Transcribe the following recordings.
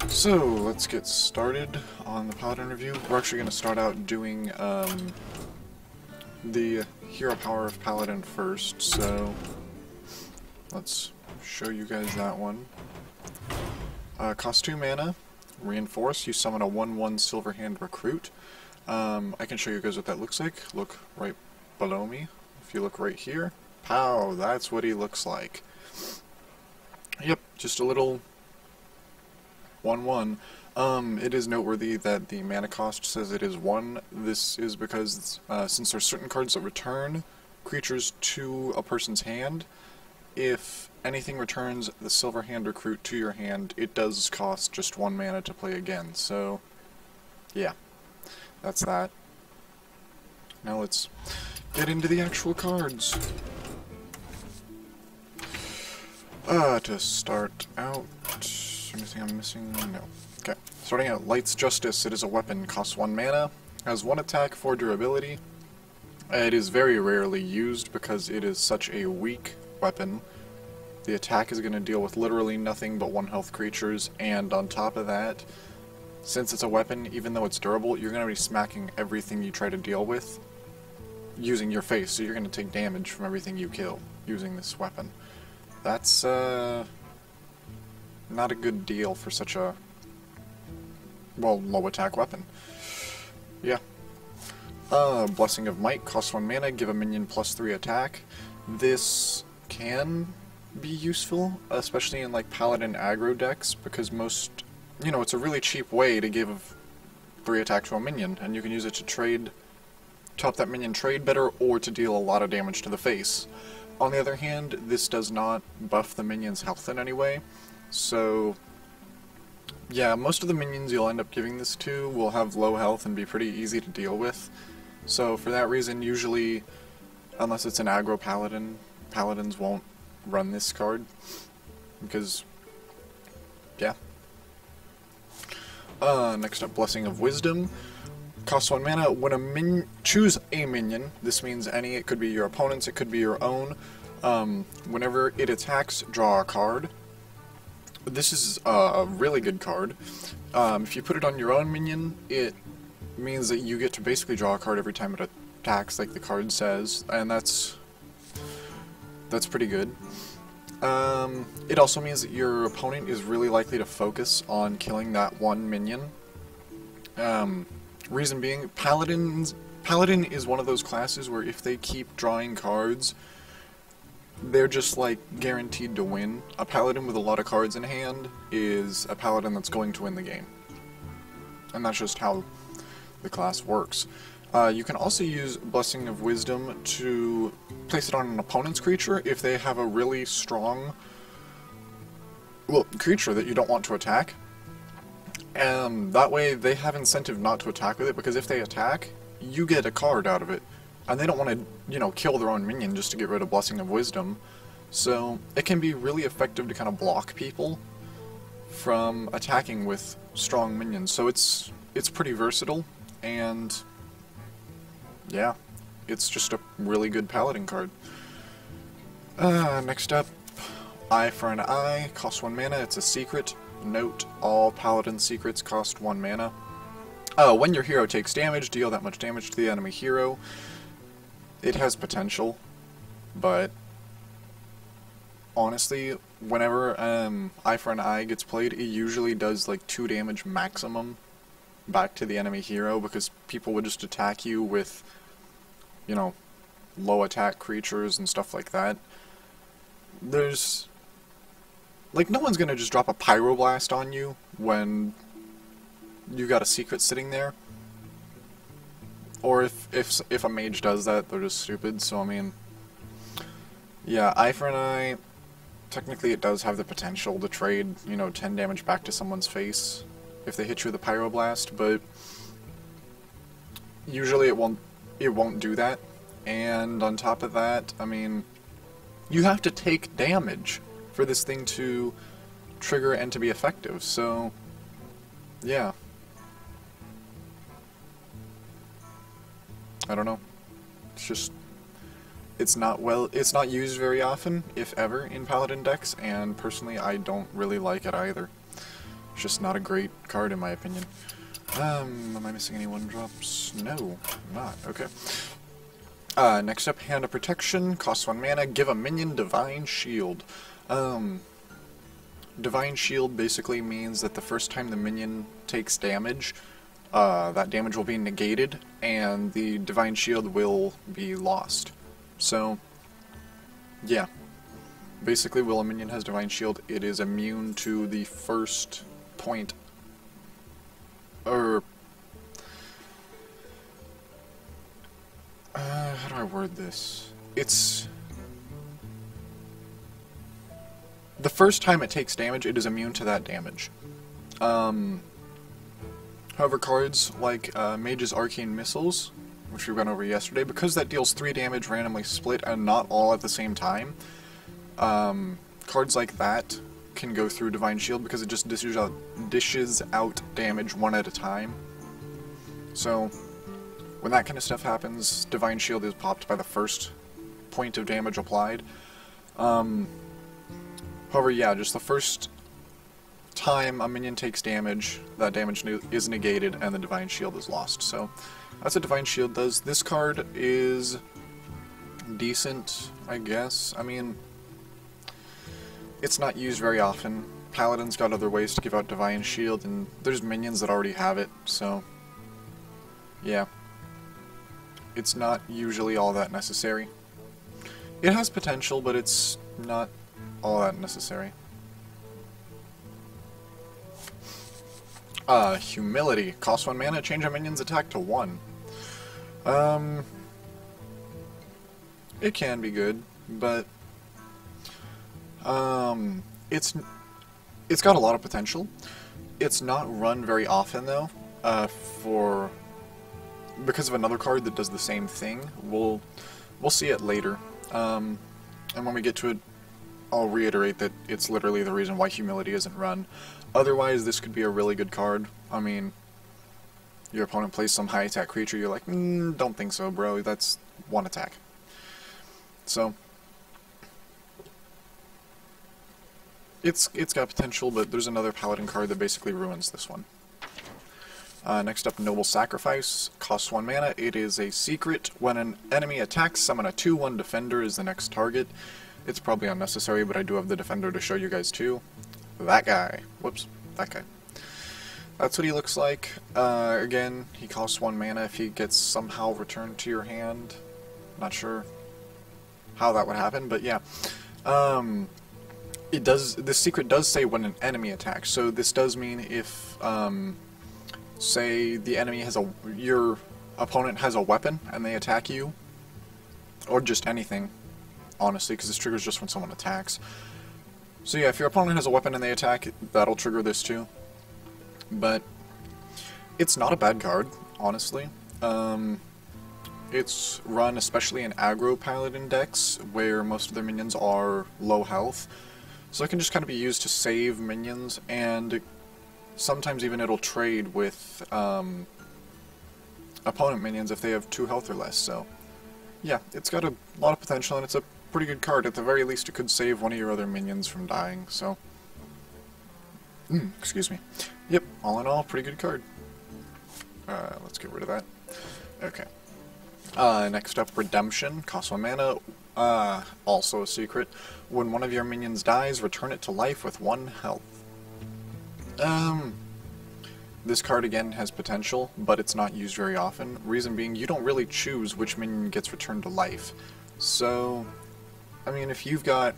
So, let's get started on the Paladin review. We're actually going to start out doing the hero power of Paladin first, so let's show you guys that one. Cost 2 mana, Reinforce, you summon a 1/1 Silverhand Recruit. I can show you guys what that looks like. Look right below me. If you look right here, pow, that's what he looks like. Yep, just a little 1/1. It is noteworthy that the mana cost says it is 1. This is because since there are certain cards that return creatures to a person's hand, if anything returns the Silverhand Recruit to your hand, it does cost just 1 mana to play again. So, yeah, that's that. Now let's get into the actual cards. To start out, anything I'm missing? No. Okay. Starting out, Light's Justice. It is a weapon, costs 1 mana, has 1 attack, 4 durability. It is very rarely used because it is such a weak weapon. The attack is going to deal with literally nothing but 1 health creatures, and on top of that, since it's a weapon, even though it's durable, you're going to be smacking everything you try to deal with using your face, so you're going to take damage from everything you kill using this weapon. That's, not a good deal for such a, well, low attack weapon. Yeah. Blessing of Might, costs 1 mana, give a minion +3 attack. This can be useful, especially in like Paladin aggro decks, because most, you know, it's a really cheap way to give 3 attack to a minion, and you can use it to trade, to help that minion trade better, or to deal a lot of damage to the face. On the other hand, this does not buff the minion's health in any way. So, yeah, most of the minions you'll end up giving this to will have low health and be pretty easy to deal with. So for that reason, usually, unless it's an aggro paladin, paladins won't run this card. Because, yeah. Next up, Blessing of Wisdom. Costs 1 mana. When choose a minion, this means any, it could be your opponent's, it could be your own. Whenever it attacks, draw a card. This is a really good card. If you put it on your own minion, it means that you get to basically draw a card every time it attacks, like the card says, and that's pretty good. It also means that your opponent is really likely to focus on killing that one minion. Reason being, Paladin is one of those classes where if they keep drawing cards, they're just like guaranteed to win. A Paladin with a lot of cards in hand is a Paladin that's going to win the game. And that's just how the class works. You can also use Blessing of Wisdom to place it on an opponent's creature if they have a really strong, well, creature that you don't want to attack. And that way they have incentive not to attack with it, because if they attack, you get a card out of it. And they don't want to, you know, kill their own minion just to get rid of Blessing of Wisdom. So it can be really effective to kind of block people from attacking with strong minions. So it's pretty versatile, and yeah, it's just a really good Paladin card. Next up, Eye for an Eye, costs 1 mana, it's a secret. Note, all Paladin secrets cost 1 mana. When your hero takes damage, deal that much damage to the enemy hero. It has potential, but honestly, whenever Eye for an Eye gets played, it usually does like 2 damage maximum back to the enemy hero, because people would just attack you with, you know, low attack creatures and stuff like that. There's, like, no one's gonna just drop a Pyroblast on you when you got a secret sitting there. Or if a mage does that, they're just stupid, so I mean, yeah, Eye for an Eye, technically it does have the potential to trade, you know, 10 damage back to someone's face if they hit you with a Pyroblast, but usually it won't do that. And on top of that, I mean, you have to take damage for this thing to trigger and to be effective, so yeah. I don't know. It's just, it's not used very often, if ever, in Paladin decks, and personally I don't really like it either. It's just not a great card in my opinion. Am I missing any 1-drops? No, I'm not. Okay. Next up, Hand of Protection, costs 1 mana, give a minion Divine Shield. Divine Shield basically means that the first time the minion takes damage, that damage will be negated, and the Divine Shield will be lost. So, yeah. Basically, while a minion has Divine Shield, it is immune to the first point. How do I word this? It's... the first time it takes damage, it is immune to that damage. However, cards like Mage's Arcane Missiles, which we went over yesterday, because that deals 3 damage randomly split and not all at the same time, cards like that can go through Divine Shield because it just dishes out damage one at a time. So, when that kind of stuff happens, Divine Shield is popped by the first point of damage applied. However, yeah, just the first time a minion takes damage, that damage is negated and the Divine Shield is lost. So, that's what Divine Shield does. This card is decent, I guess. I mean, it's not used very often. Paladin's got other ways to give out Divine Shield, and there's minions that already have it, so yeah. It's not usually all that necessary. It has potential, but it's not all that necessary. Humility. Costs 1 mana, change a minion's attack to 1. It can be good, but it's got a lot of potential. It's not run very often though, because of another card that does the same thing. We'll see it later. And when we get to it, I'll reiterate that it's literally the reason why Humility isn't run. Otherwise, this could be a really good card. I mean, your opponent plays some high attack creature, you're like, don't think so, bro. That's 1 attack. So, it's got potential, but there's another Paladin card that basically ruins this one. Next up, Noble Sacrifice. Costs 1 mana. It is a secret. When an enemy attacks, summon a 2/1 defender as the next target. It's probably unnecessary, but I do have the defender to show you guys too. That guy. Whoops. That guy. That's what he looks like. Again, he costs 1 mana if he gets somehow returned to your hand. Not sure how that would happen, but yeah. This secret does say when an enemy attacks, so this does mean if, say the enemy has your opponent has a weapon and they attack you, or just anything, honestly, because this triggers just when someone attacks. So yeah, if your opponent has a weapon and they attack, that'll trigger this too. But it's not a bad card, honestly. It's run especially in aggro Paladin decks, where most of their minions are low health. So it can just kind of be used to save minions, and sometimes even it'll trade with opponent minions if they have 2 health or less. So yeah, it's got a lot of potential, and it's a pretty good card. At the very least, it could save one of your other minions from dying, so excuse me. Yep, all in all, pretty good card. Let's get rid of that. Okay. Next up, Redemption. Costs 1 mana. Also a secret. When one of your minions dies, return it to life with 1 health. This card again has potential, but it's not used very often. Reason being, you don't really choose which minion gets returned to life. So, I mean, if you've got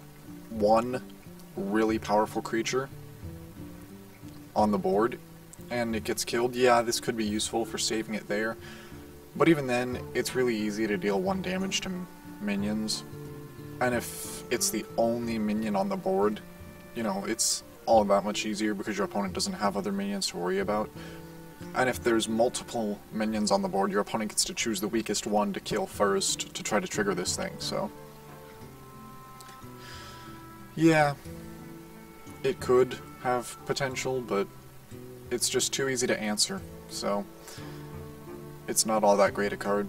one really powerful creature on the board, and it gets killed, yeah, this could be useful for saving it there. But even then, it's really easy to deal 1 damage to minions. And if it's the only minion on the board, you know, it's all that much easier because your opponent doesn't have other minions to worry about. And if there's multiple minions on the board, your opponent gets to choose the weakest one to kill first to try to trigger this thing, so yeah, it could have potential, but it's just too easy to answer, so it's not all that great a card,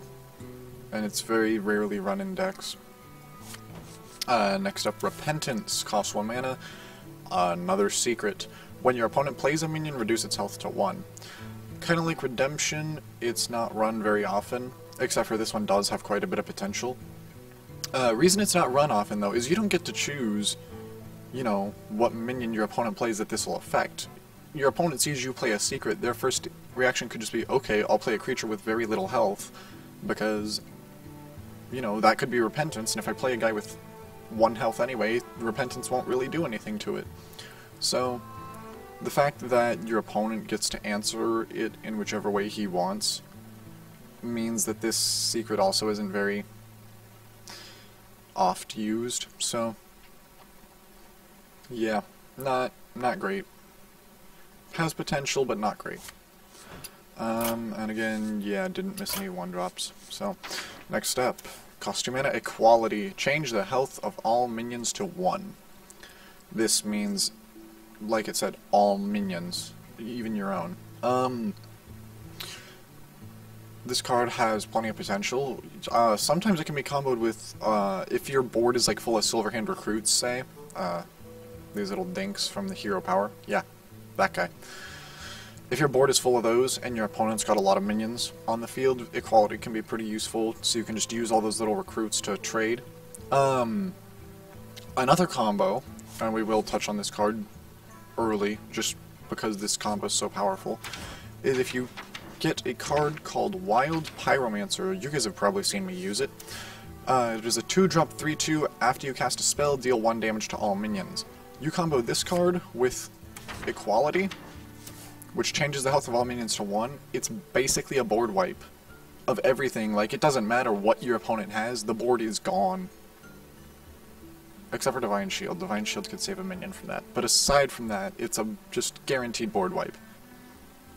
and it's very rarely run in decks. Next up, Repentance. Costs 1 mana. Another secret. When your opponent plays a minion, reduce its health to 1. Kind of like Redemption, it's not run very often, except for this one does have quite a bit of potential. Reason it's not run often, though, is you don't get to choose, you know, what minion your opponent plays that this will affect. Your opponent sees you play a secret, their first reaction could just be, okay, I'll play a creature with very little health, because, you know, that could be Repentance, and if I play a guy with 1 health anyway, Repentance won't really do anything to it. So, the fact that your opponent gets to answer it in whichever way he wants means that this secret also isn't very oft used, so yeah, not great. Has potential, but not great. And again, yeah, didn't miss any 1-drops. So, next step, cost 2 mana, Equality. Change the health of all minions to 1. This means, like it said, all minions, even your own. This card has plenty of potential. Sometimes it can be comboed with, if your board is like full of Silverhand Recruits, say, these little dinks from the hero power. Yeah, that guy. If your board is full of those and your opponent's got a lot of minions on the field, Equality can be pretty useful, so you can just use all those little recruits to trade. Another combo, and we will touch on this card early, just because this combo is so powerful, is if you get a card called Wild Pyromancer. You guys have probably seen me use it. It is a 2-drop 3/2. After you cast a spell, deal 1 damage to all minions. You combo this card with Equality, which changes the health of all minions to 1. It's basically a board wipe of everything. Like, it doesn't matter what your opponent has, the board is gone. Except for Divine Shield. Divine Shield could save a minion from that. But aside from that, it's a just guaranteed board wipe.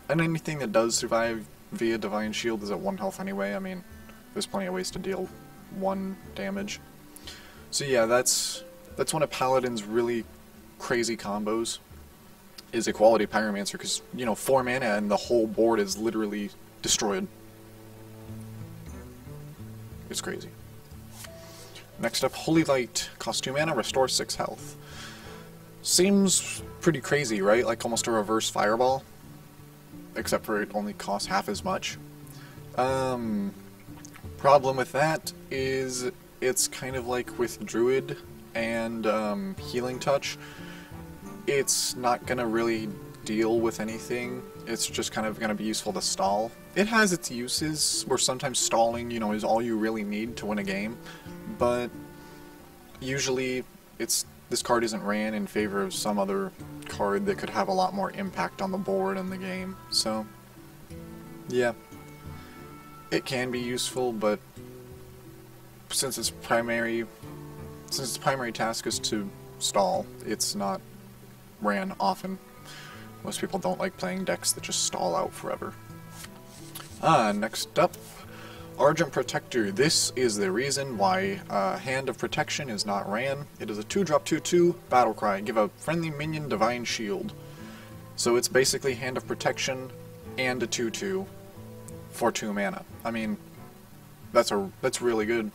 And anything that does survive via Divine Shield is at 1 health anyway. I mean, there's plenty of ways to deal 1 damage. So yeah, that's one of Paladin's really crazy combos, is Equality Pyromancer, because, you know, 4 mana and the whole board is literally destroyed. It's crazy. Next up, Holy Light. Cost 2 mana, restore 6 health. Seems pretty crazy, right? Like almost a reverse Fireball. Except for it only costs half as much. Problem with that is it's kind of like with Druid and Healing Touch. It's not going to really deal with anything. It's just kind of going to be useful to stall. It has its uses where sometimes stalling, you know, is all you really need to win a game. But usually this card isn't ran in favor of some other card that could have a lot more impact on the board and the game. So, yeah. It can be useful, but since its primary task is to stall, it's not ran often. Most people don't like playing decks that just stall out forever. Next up, Argent Protector. This is the reason why Hand of Protection is not ran. It is a 2-drop 2/2 Battle Cry. Give a friendly minion Divine Shield. So it's basically Hand of Protection and a 2/2 for 2 mana. I mean, that's really good.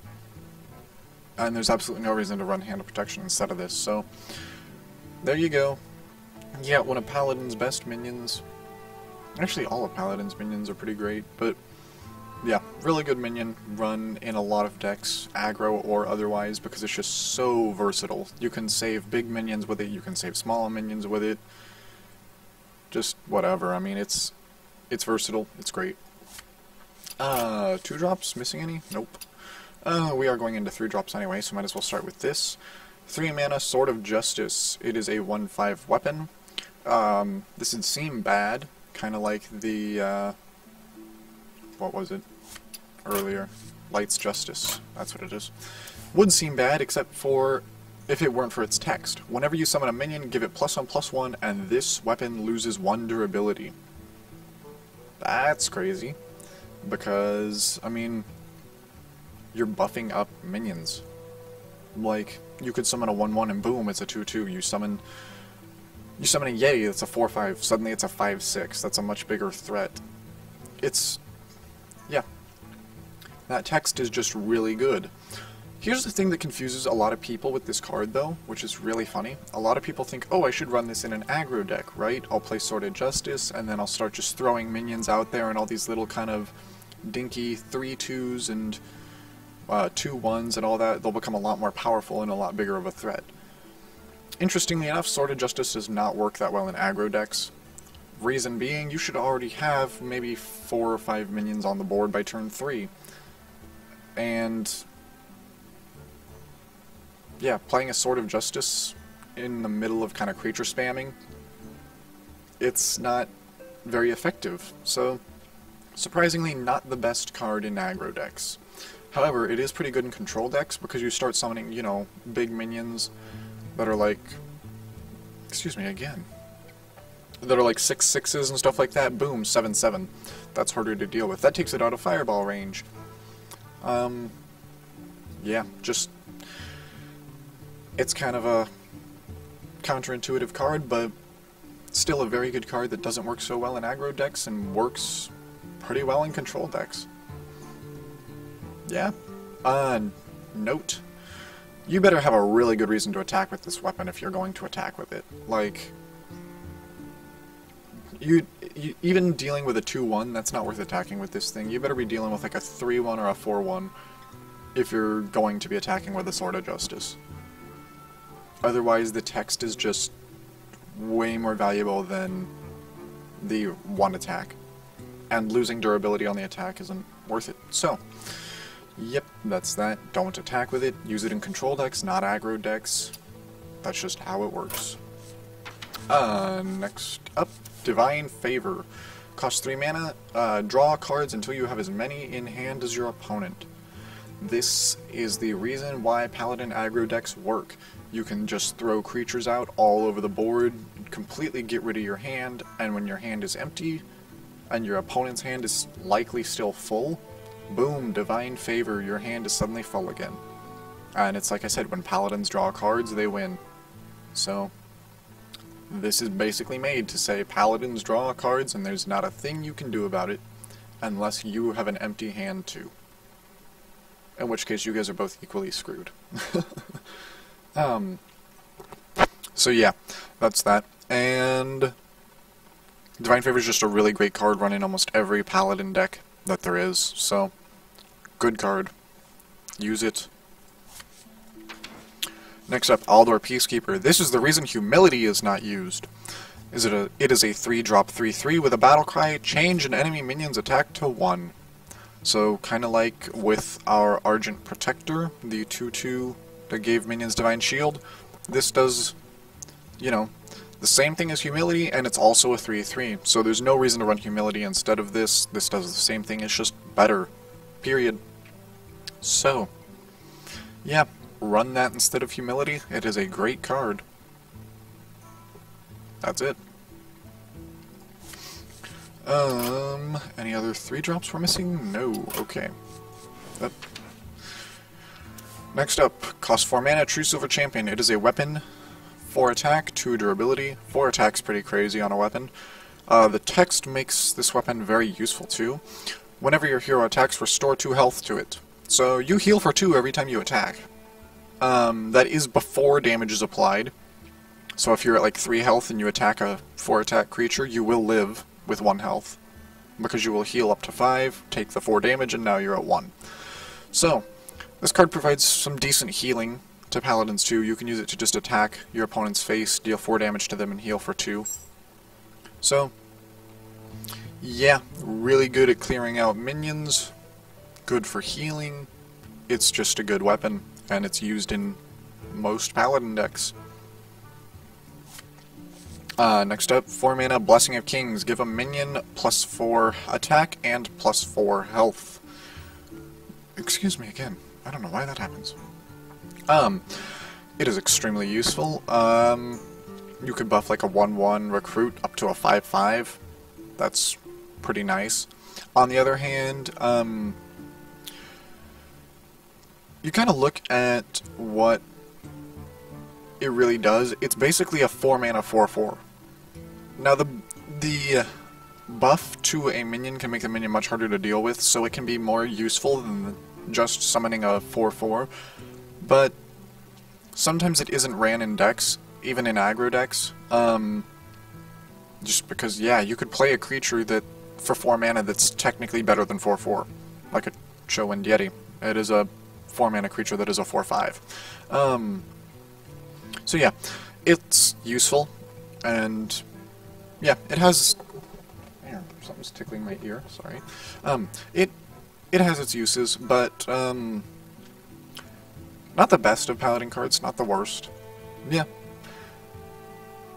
And there's absolutely no reason to run Hand of Protection instead of this. So there you go. Yeah, one of Paladin's best minions. Actually, all of Paladin's minions are pretty great, but yeah, really good minion, run in a lot of decks, aggro or otherwise, because it's just so versatile. You can save big minions with it, you can save small minions with it, just whatever. I mean, it's versatile, it's great. 2-drops, missing any? Nope. We are going into 3-drops anyway, so might as well start with this. 3 mana, Sword of Justice. It is a 1/5 weapon. This would seem bad, kind of like the, what was it earlier? Light's Justice, that's what it is. Would seem bad, except for if it weren't for its text. Whenever you summon a minion, give it +1/+1, and this weapon loses 1 durability. That's crazy, because, I mean, you're buffing up minions. Like, you could summon a 1/1 and boom, it's a 2/2. You summon a Yeti, that's a 4/5, suddenly it's a 5/6. That's a much bigger threat. Yeah. That text is just really good. Here's the thing that confuses a lot of people with this card, though, which is really funny. A lot of people think, oh, I should run this in an aggro deck, right? I'll play Sword of Justice, and then I'll start just throwing minions out there and all these little kind of dinky 3/2s and 2/1s and all that. They'll become a lot more powerful and a lot bigger of a threat. Interestingly enough, Sword of Justice does not work that well in aggro decks. Reason being, you should already have maybe 4 or 5 minions on the board by turn 3. And yeah, playing a Sword of Justice in the middle of kind of creature spamming, it's not very effective. So, surprisingly, not the best card in aggro decks. However, it is pretty good in control decks because you start summoning, you know, big minions that are like, excuse me again, that are like 6/6s and stuff like that. Boom, 7/7. That's harder to deal with. That takes it out of fireball range. Yeah, just, it's kind of a counterintuitive card, but still a very good card that doesn't work so well in aggro decks and works pretty well in control decks. Yeah. Note. You better have a really good reason to attack with this weapon if you're going to attack with it. Like, you even dealing with a 2/1, that's not worth attacking with this thing. You better be dealing with like a 3/1 or a 4/1 if you're going to be attacking with a Sword of Justice. Otherwise, the text is just way more valuable than the one attack. And losing durability on the attack isn't worth it. So, yep, that's that. Don't attack with it. Use it in control decks, not aggro decks. That's just how it works. Next up, Divine Favor. Costs 3 mana. Draw cards until you have as many in hand as your opponent. This is the reason why Paladin aggro decks work. You can just throw creatures out all over the board, completely get rid of your hand, and when your hand is empty, and your opponent's hand is likely still full, boom, Divine Favor, your hand is suddenly full again. And it's like I said, when Paladins draw cards, they win. So, this is basically made to say Paladins draw cards and there's not a thing you can do about it, unless you have an empty hand too. In which case you guys are both equally screwed. So yeah, that's that. And Divine Favor is just a really great card run in almost every Paladin deck that there is, so good card. Use it. Next up, Aldor Peacekeeper. This is the reason Humility is not used. It is a 3-drop 3/3 with a battle cry, change an enemy minion's attack to 1. So, kind of like with our Argent Protector, the 2/2 that gave minions Divine Shield, this does, you know, the same thing as Humility, and it's also a 3/3. So there's no reason to run Humility instead of this. This does the same thing, it's just better. Period. So, yeah, run that instead of Humility. It is a great card. That's it. Any other 3-drops we're missing? No. Okay. Next up, cost 4 mana, True Silver Champion. It is a weapon, 4 attack, 2 durability. 4 attack's pretty crazy on a weapon. The text makes this weapon very useful too. Whenever your hero attacks, restore 2 health to it. So you heal for 2 every time you attack. That is before damage is applied. So if you're at like 3 health and you attack a 4 attack creature, you will live with 1 health. Because you will heal up to 5, take the 4 damage, and now you're at 1. So, this card provides some decent healing to Paladins too. You can use it to just attack your opponent's face, deal 4 damage to them, and heal for 2. So, yeah, really good at clearing out minions, good for healing. It's just a good weapon, and it's used in most Paladin decks. Next up, 4 mana, Blessing of Kings. Give a minion +4 attack and +4 health. Excuse me again. I don't know why that happens. It is extremely useful. You could buff like a 1/1 recruit up to a 5/5. That's pretty nice. On the other hand, you kind of look at what it really does. It's basically a 4 mana 4/4. Now the buff to a minion can make the minion much harder to deal with, so it can be more useful just summoning a 4/4, but sometimes it isn't ran in decks, even in aggro decks, just because, yeah, you could play a creature that, for 4 mana, that's technically better than 4/4, like a Showind Yeti. It is a 4 mana creature that is a 4/5. So yeah, it's useful, and yeah, it has... Here, something's tickling my ear, sorry. It has its uses, but not the best of Paladin cards, not the worst. Yeah.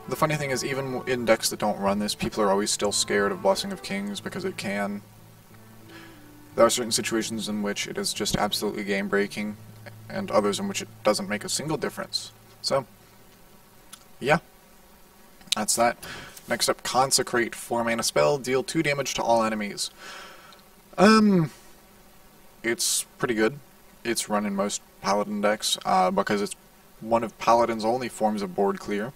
The funny thing is, even in decks that don't run this, people are always still scared of Blessing of Kings because it can. There are certain situations in which it is just absolutely game-breaking, and others in which it doesn't make a single difference. So, yeah. That's that. Next up, Consecrate. 4 mana spell, deal 2 damage to all enemies. It's pretty good. It's run in most Paladin decks, because it's one of Paladin's only forms of board clear.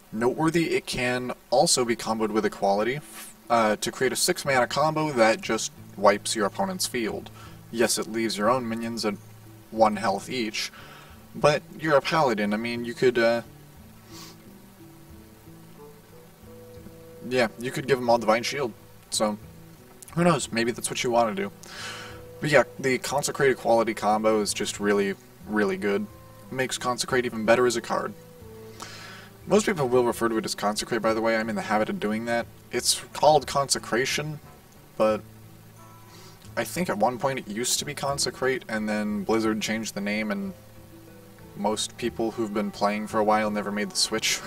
Noteworthy, it can also be comboed with Equality, to create a 6 mana combo that just wipes your opponent's field. Yes, it leaves your own minions at 1 health each, but you're a Paladin. I mean, you could, yeah, you could give them all Divine Shield, so who knows, maybe that's what you want to do. But yeah, the Consecrate Equality combo is just really, really good. Makes Consecrate even better as a card. Most people will refer to it as Consecrate, by the way. I'm in the habit of doing that. It's called Consecration, but I think at one point it used to be Consecrate, and then Blizzard changed the name, and most people who've been playing for a while never made the switch.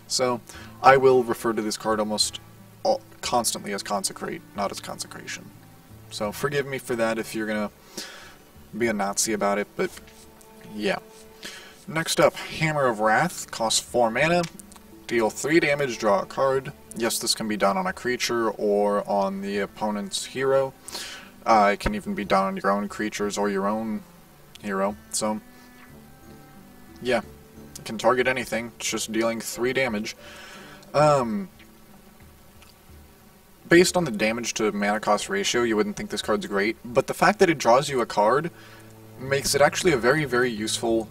So, I will refer to this card almost constantly as Consecrate, not as Consecration. So, forgive me for that if you're gonna be a Nazi about it, but yeah. Next up, Hammer of Wrath, costs 4 mana, deal 3 damage, draw a card. Yes, this can be done on a creature or on the opponent's hero. It can even be done on your own creatures or your own hero. So, yeah, it can target anything, it's just dealing 3 damage. Based on the damage to mana cost ratio, you wouldn't think this card's great, but the fact that it draws you a card makes it actually a very, very useful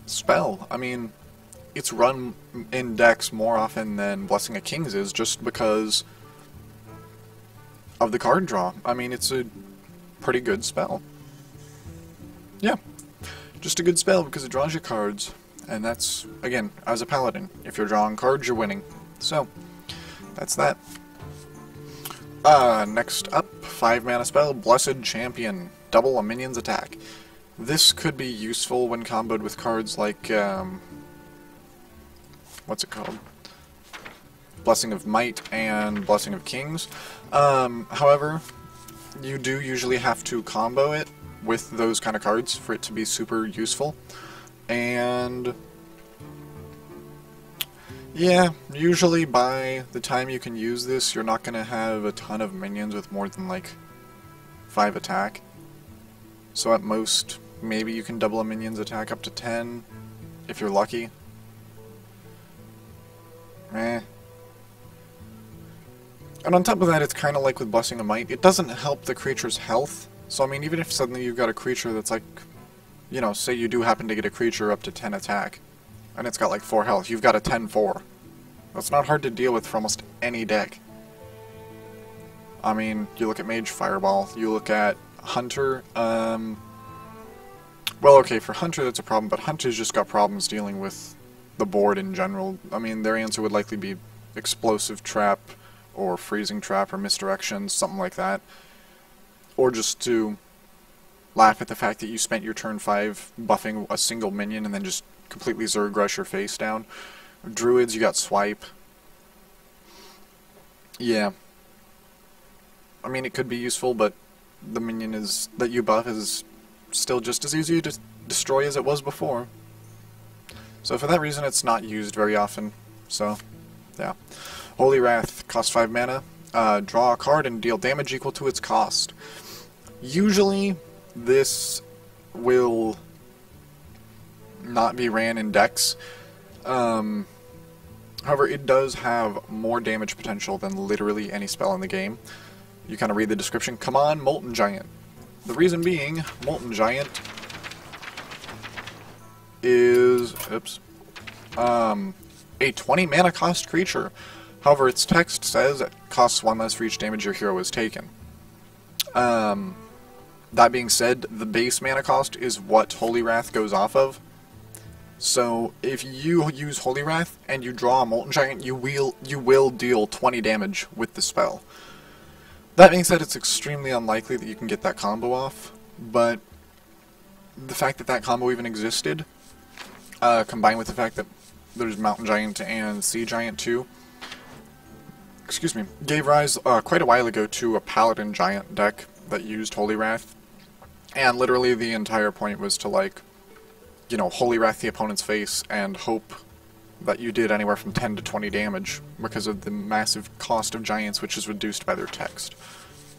spell. I mean, it's run in decks more often than Blessing of Kings is, just because of the card draw. I mean, it's a pretty good spell. Yeah, just a good spell because it draws you cards, and that's, again, as a Paladin, if you're drawing cards, you're winning. So, that's that. Next up, 5 mana spell, Blessed Champion. Double a minion's attack. This could be useful when comboed with cards like, what's it called? Blessing of Might and Blessing of Kings. However, you do usually have to combo it with those kind of cards for it to be super useful. And yeah, usually by the time you can use this, you're not going to have a ton of minions with more than like 5 attack. So at most, maybe you can double a minion's attack up to 10, if you're lucky. Eh. And on top of that, it's kind of like with Blessing of Might. It doesn't help the creature's health. So I mean, even if suddenly you've got a creature that's like, you know, say you do happen to get a creature up to 10 attack, and it's got like 4 health, you've got a 10-4. That's not hard to deal with for almost any deck. I mean, you look at Mage Fireball, you look at Hunter, well, okay, for Hunter that's a problem, but Hunter's just got problems dealing with the board in general. I mean, their answer would likely be Explosive Trap, or Freezing Trap, or Misdirection, something like that. Or just to laugh at the fact that you spent your turn 5 buffing a single minion and then just completely Zerg rush your face down. Druids, you got Swipe. Yeah. I mean, it could be useful, but the minion that you buff is still just as easy to destroy as it was before. So for that reason, it's not used very often. So, yeah. Holy Wrath, costs 5 mana. Draw a card and deal damage equal to its cost. Usually, this will not be ran in decks. However, it does have more damage potential than literally any spell in the game. You kind of read the description. Come on, Molten Giant. The reason being, Molten Giant is, a 20 mana cost creature. However, its text says it costs 1 less for each damage your hero has taken. That being said, the base mana cost is what Holy Wrath goes off of. So, if you use Holy Wrath and you draw a Molten Giant, you will deal 20 damage with the spell. That being said, it's extremely unlikely that you can get that combo off, but the fact that that combo even existed, combined with the fact that there's Mountain Giant and Sea Giant too, gave rise quite a while ago to a Paladin Giant deck that used Holy Wrath, and literally the entire point was to, like, you know, Holy Wrath the opponent's face and hope that you did anywhere from 10 to 20 damage because of the massive cost of giants, which is reduced by their text.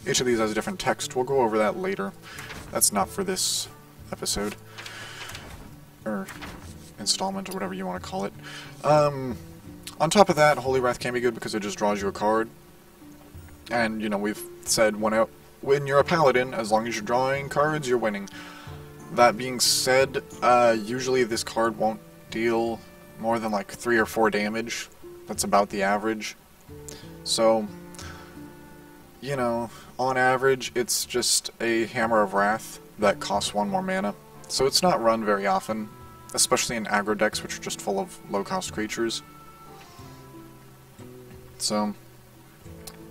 Each of these has a different text. We'll go over that later. That's not for this episode. Or installment, or whatever you want to call it. On top of that, Holy Wrath can be good because it just draws you a card. And, you know, we've said when you're a Paladin, as long as you're drawing cards, you're winning. That being said, usually this card won't deal more than like 3 or 4 damage. That's about the average. So, you know, on average, it's just a Hammer of Wrath that costs 1 more mana. So it's not run very often, especially in aggro decks, which are just full of low-cost creatures. So,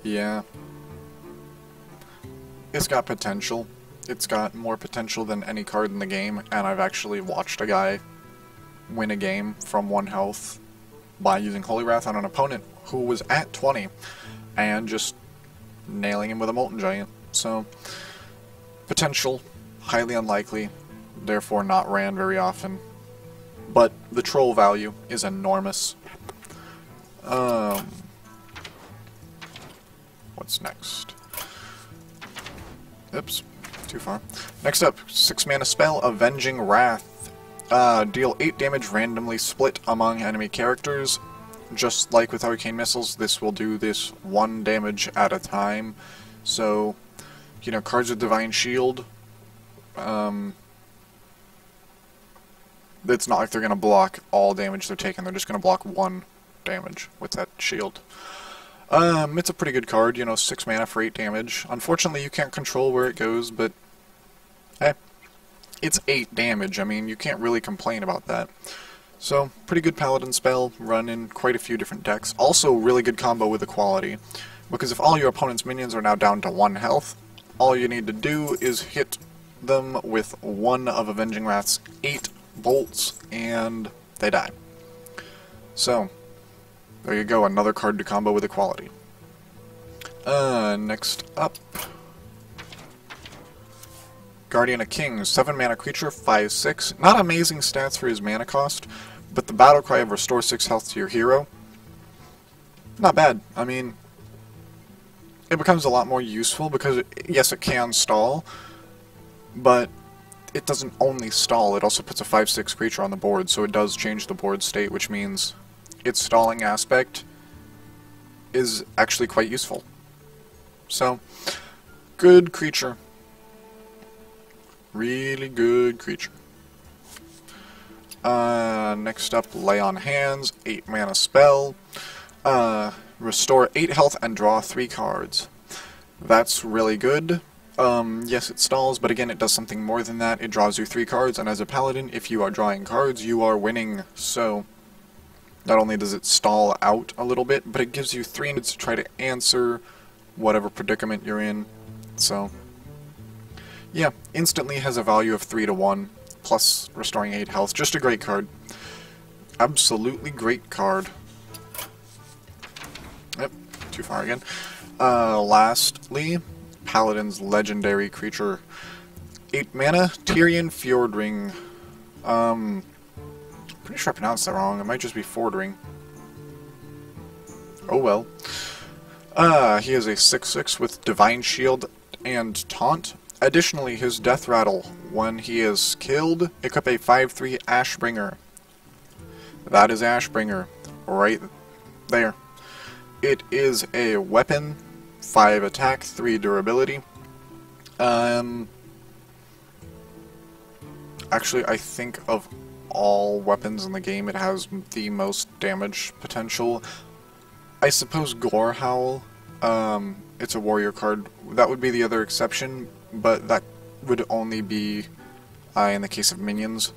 yeah. It's got potential. It's got more potential than any card in the game, and I've actually watched a guy win a game from 1 health by using Holy Wrath on an opponent who was at 20, and just nailing him with a Molten Giant. So, potential, highly unlikely, therefore not ran very often. But the troll value is enormous. What's next? Oops. Too far. Next up, 6 mana spell, Avenging Wrath. Deal 8 damage randomly split among enemy characters. Just like with Arcane Missiles, this will do this 1 damage at a time. So, you know, cards with Divine Shield, it's not like they're going to block all damage they're taking, they're just going to block 1 damage with that shield. It's a pretty good card, you know, 6 mana for 8 damage. Unfortunately, you can't control where it goes, but it's 8 damage. I mean, you can't really complain about that. So, pretty good Paladin spell, run in quite a few different decks. Also, really good combo with Equality, because if all your opponent's minions are now down to 1 health, all you need to do is hit them with 1 of Avenging Wrath's 8 bolts, and they die. So, there you go, another card to combo with Equality. Next up, Guardian of Kings, 7 mana creature, 5/6. Not amazing stats for his mana cost, but the battle cry of restore 6 health to your hero, not bad. I mean, it becomes a lot more useful because, yes, it can stall, but it doesn't only stall, it also puts a 5/6 creature on the board, so it does change the board state, which means its stalling aspect is actually quite useful. So, good creature. Really good creature. Next up, Lay on Hands, 8 mana spell. Restore 8 health and draw 3 cards. That's really good. Yes, it stalls, but again, it does something more than that. It draws you 3 cards, and as a Paladin, if you are drawing cards, you are winning. So, not only does it stall out a little bit, but it gives you 3 minutes to try to answer whatever predicament you're in. So, yeah, instantly has a value of 3 to 1, plus restoring 8 health. Just a great card. Absolutely great card. Yep, too far again. Lastly, Paladin's legendary creature. 8 mana, Tyrian Fjordring. Pretty sure I pronounced that wrong. It might just be Fordring. Oh well. He is a 6/6 with Divine Shield and Taunt. Additionally, his Death Rattle, when he is killed, equip a 5/3 Ashbringer. That is Ashbringer, right there. It is a weapon, 5 attack, 3 durability. Actually, I think of all weapons in the game, it has the most damage potential. I suppose Gore Howl, it's a warrior card. That would be the other exception, but that would only be in the case of minions.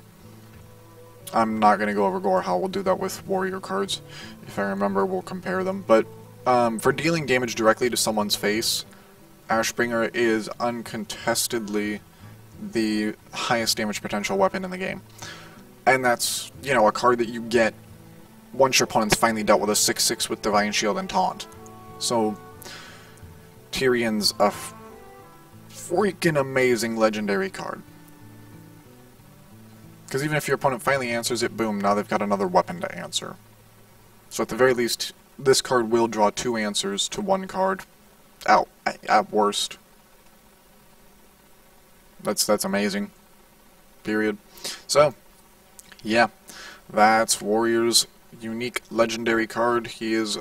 I'm not going to go over Gore Howl, we'll do that with warrior cards. If I remember, we'll compare them. But for dealing damage directly to someone's face, Ashbringer is uncontestedly the highest damage potential weapon in the game. And that's, you know, a card that you get once your opponent's finally dealt with a 6/6 with Divine Shield and Taunt. So, Tyrion's a freaking amazing legendary card. Because even if your opponent finally answers it, boom, now they've got another weapon to answer. So at the very least, this card will draw 2 answers to 1 card. At worst. That's amazing. Period. So, yeah, that's Warrior's unique legendary card. He is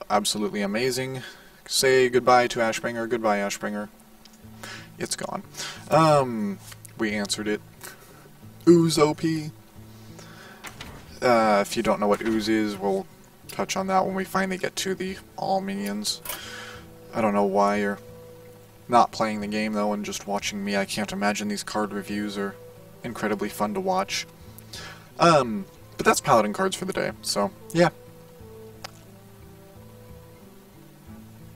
absolutely amazing. Say goodbye to Ashbringer. Goodbye, Ashbringer. It's gone. We answered it. Ooze OP. If you don't know what Ooze is, we'll touch on that when we finally get to the all minions. I don't know why you're not playing the game though and just watching me. I can't imagine these card reviews are incredibly fun to watch. But that's Paladin cards for the day. So, yeah.